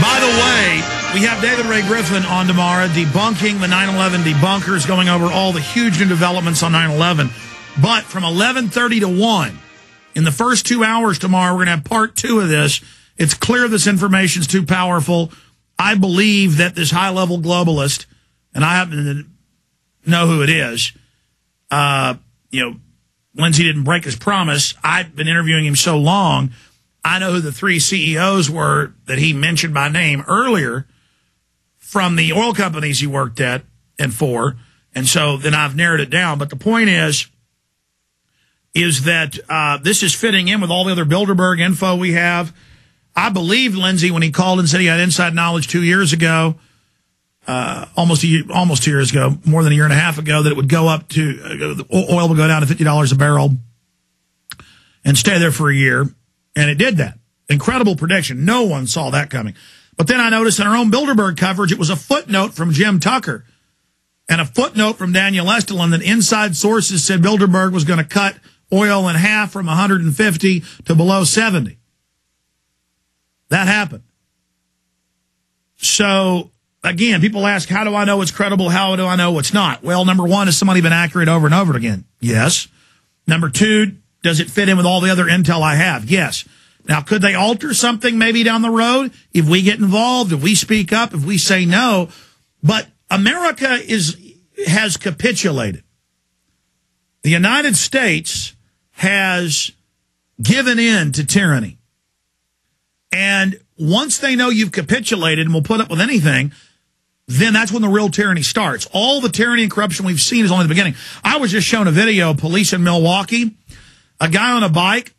By the way, we have David Ray Griffin on tomorrow debunking the 9/11 debunkers, going over all the huge new developments on 9/11. But from 11:30 to 1, in the first 2 hours tomorrow, we're going to have part 2 of this. It's clear this information is too powerful. I believe that this high-level globalist, and I happen to know who it is, Lindsey didn't break his promise. I've been interviewing him so long, I know who the 3 CEOs were that he mentioned by name earlier from the oil companies he worked at and for. And so then I've narrowed it down. But the point is that this is fitting in with all the other Bilderberg info we have. I believed Lindsey when he called and said he had inside knowledge 2 years ago, almost 2 years ago, more than a year and a half ago, that it would go up to, oil would go down to $50 a barrel and stay there for a year. And it did that. Incredible prediction. No one saw that coming. But then I noticed in our own Bilderberg coverage, it was a footnote from Jim Tucker and a footnote from Daniel Estelin that inside sources said Bilderberg was going to cut oil in half from 150 to below 70. That happened. So, again, people ask, how do I know it's credible? How do I know it's not? Well, number one, has somebody been accurate over and over again? Yes. Number two, does it fit in with all the other intel I have? Yes. Now, could they alter something maybe down the road if we get involved, if we speak up, if we say no? But America has capitulated. The United States has given in to tyranny. And once they know you've capitulated and will put up with anything, then that's when the real tyranny starts. All the tyranny and corruption we've seen is only the beginning. I was just shown a video of police in Milwaukee. A guy on a bike,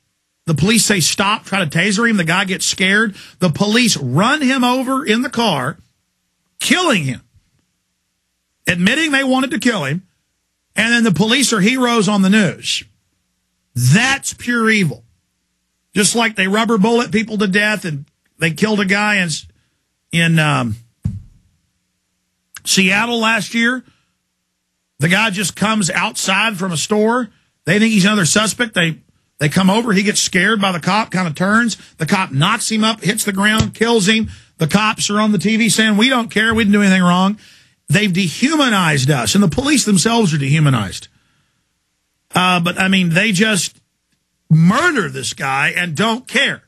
the police say stop, try to taser him. The guy gets scared. The police run him over in the car, killing him, admitting they wanted to kill him. And then the police are heroes on the news. That's pure evil. Just like they rubber bullet people to death and they killed a guy in Seattle last year. The guy just comes outside from a store. They think he's another suspect. They come over. He gets scared by the cop, kind of turns. The cop knocks him up, hits the ground, kills him. The cops are on the TV saying, we don't care. We didn't do anything wrong. They've dehumanized us, and the police themselves are dehumanized. But, I mean, they just murder this guy and don't care.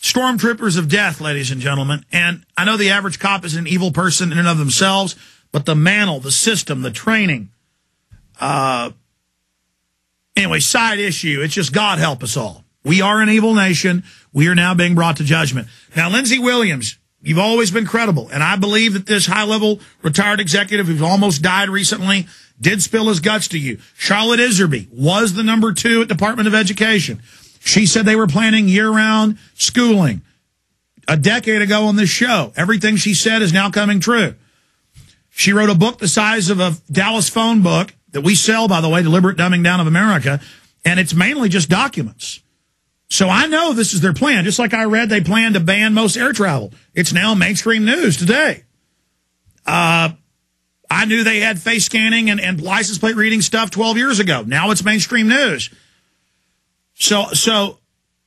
Stormtroopers of death, ladies and gentlemen. And I know the average cop is an evil person in and of themselves, but the mantle, the system, the training. Anyway, side issue. It's just God help us all. We are an evil nation. We are now being brought to judgment. Now, Lindsey Williams, you've always been credible, and I believe that this high-level retired executive who's almost died recently did spill his guts to you. Charlotte Iserby was the number 2 at Department of Education. She said they were planning year-round schooling a decade ago on this show. Everything she said is now coming true. She wrote a book the size of a Dallas phone book that we sell, by the way, Deliberate Dumbing Down of America, and it's mainly just documents. So I know this is their plan. Just like I read, they plan to ban most air travel. It's now mainstream news today. I knew they had face scanning and license plate reading stuff 12 years ago. Now it's mainstream news. So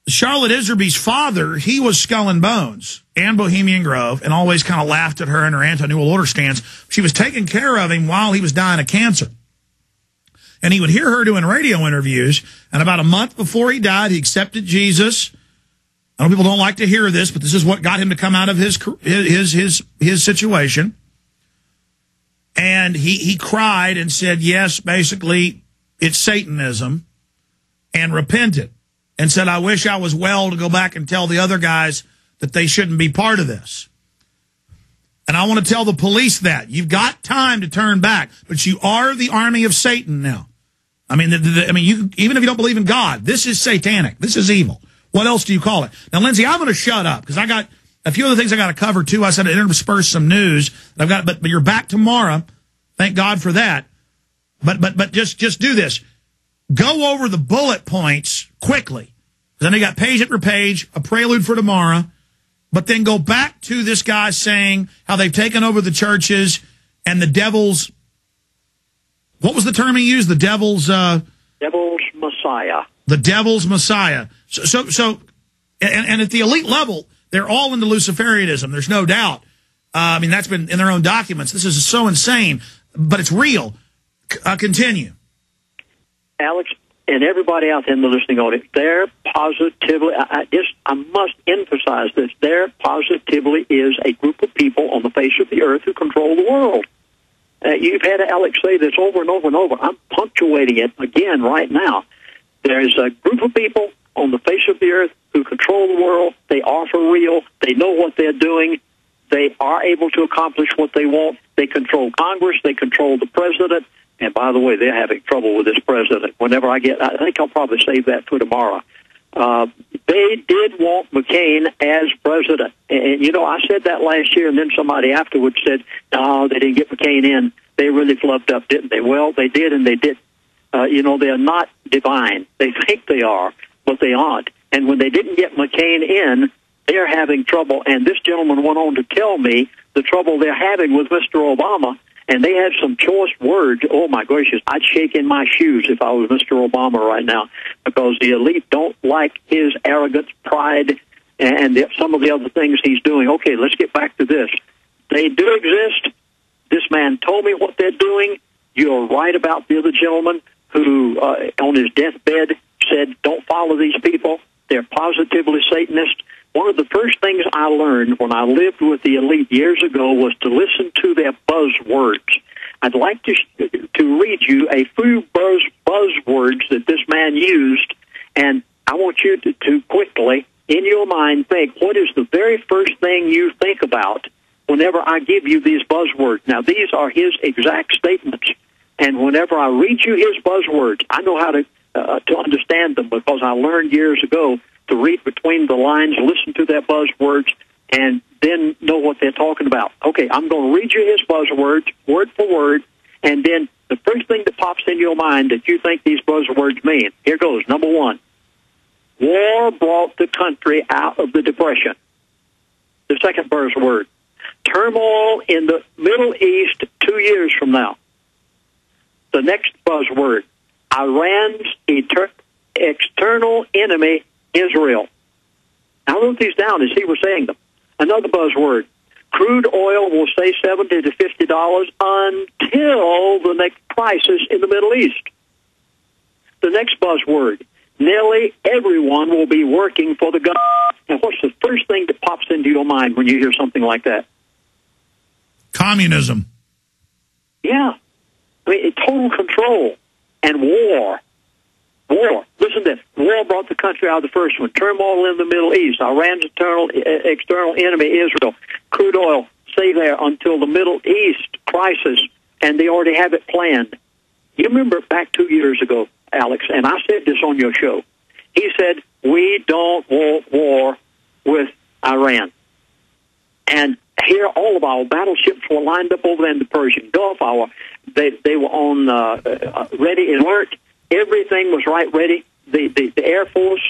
Charlotte Iserby's father, he was Skull and Bones and Bohemian Grove and always kind of laughed at her and her anti-New World Order stance. She was taking care of him while he was dying of cancer. And he would hear her doing radio interviews. And about a month before he died, he accepted Jesus. I know people don't like to hear this, but this is what got him to come out of his situation. And he cried and said, yes, basically, it's Satanism, and repented and said, I wish I was well to go back and tell the other guys that they shouldn't be part of this. And I want to tell the police that. You've got time to turn back, but you are the army of Satan now. I mean, even if you don't believe in God, this is satanic. This is evil. What else do you call it? Now, Lindsey, I'm going to shut up because I got a few other things I got to cover, too. I said I'd intersperse some news. But you're back tomorrow. Thank God for that. But just do this. Go over the bullet points quickly. Because I know you got page after page, a prelude for tomorrow. But then go back to this guy saying how they've taken over the churches and the devil's, what was the term he used? The devil's... Devil's Messiah. The devil's Messiah. So, and at the elite level, They're all into Luciferianism. There's no doubt. I mean, that's been in their own documents. This is so insane, but it's real. Continue. Alex, and everybody out there in the listening audience, there positively, I must emphasize this, there positively is a group of people on the face of the earth who control the world. You've had Alex say this over and over and over. I'm punctuating it again right now. There's a group of people on the face of the earth who control the world. They are for real. They know what they're doing. They are able to accomplish what they want. They control Congress. They control the president. And by the way, they're having trouble with this president. I think I'll probably save that for tomorrow. They did want McCain as president. And, I said that last year, and then somebody afterwards said, no, they didn't get McCain in. They really flubbed up, didn't they? Well, they did, and they didn't. They're not divine. They think they are, but they aren't. And when they didn't get McCain in, they're having trouble. And this gentleman went on to tell me the trouble they're having with Mr. Obama. And they had some choice words. Oh, my gracious, I'd shake in my shoes if I was Mr. Obama right now, because the elite don't like his arrogance, pride, and some of the other things he's doing. Okay, let's get back to this. They do exist. This man told me what they're doing. You're right about the other gentleman who, on his deathbed, said, don't follow these people. They're positively Satanist. One of the first things I learned when I lived with the elite years ago was to listen to their buzzwords. I'd like to read you a few buzzwords that this man used, and I want you to quickly, in your mind, think, what is the very first thing you think about whenever I give you these buzzwords? Now, these are his exact statements, and whenever I read you his buzzwords, I know how to understand them, because I learned years ago to read between the lines, listen to their buzzwords, and then know what they're talking about. Okay, I'm going to read you his buzzwords, word for word, and then the first thing that pops in your mind that you think these buzzwords mean. Here goes. Number one, war brought the country out of the Depression. The second buzzword, turmoil in the Middle East 2 years from now. The next buzzword, Iran's external enemy, Israel. I wrote these down as he was saying them. Another buzzword, crude oil will stay $70 to $50 until the next crisis in the Middle East. The next buzzword, nearly everyone will be working for the government. And what's the first thing that pops into your mind when you hear something like that? Communism. Yeah. I mean, total control and war. War. Listen to this. War brought the country out of the first one. Turmoil in the Middle East. Iran's external enemy, Israel. Crude oil, stay there until the Middle East crisis, and they already have it planned. You remember back 2 years ago, Alex, and I said this on your show. He said, we don't want war with Iran. And here, all of our battleships were lined up over there in the Persian Gulf. They were on ready alert. Everything was right ready. The Air Force,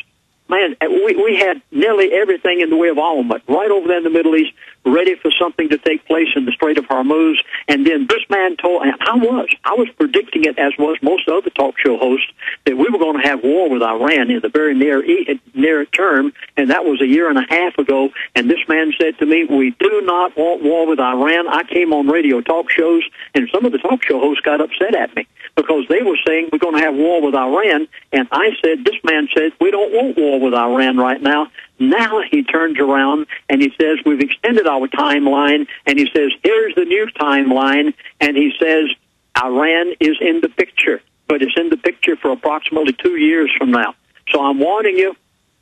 man, we had nearly everything in the way of armament right over there in the Middle East, ready for something to take place in the Strait of Hormuz. And then this man told, and I was predicting it, as was most other talk show hosts, that we were going to have war with Iran in the very near term, and that was 1.5 years ago. And this man said to me, we do not want war with Iran. I came on radio talk shows, and some of the talk show hosts got upset at me, because they were saying we're going to have war with Iran, and I said, this man said, we don't want war with Iran right now. Now he turns around and he says, we've extended our timeline, and he says, here's the new timeline, and he says, Iran is in the picture, but it's in the picture for approximately 2 years from now. So I'm warning you,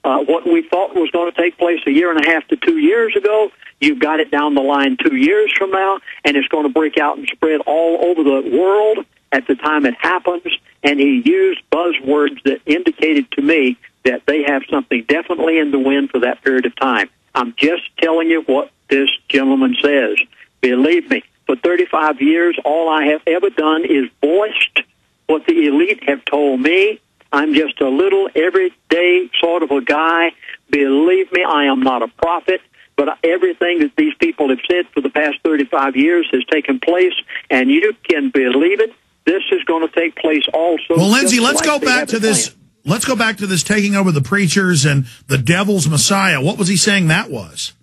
what we thought was going to take place 1.5 years to 2 years ago, you've got it down the line 2 years from now, and it's going to break out and spread all over the world at the time it happens. And he used buzzwords that indicated to me that they have something definitely in the wind for that period of time. I'm just telling you what this gentleman says. Believe me, for 35 years, all I have ever done is voiced what the elite have told me. I'm just a little everyday sort of a guy. Believe me, I am not a prophet, but everything that these people have said for the past 35 years has taken place, and you can believe it. This is going to take place also. Well, Lindsey, let's go back to this. let's go back to this taking over the preachers and the devil's Messiah. What was he saying that was?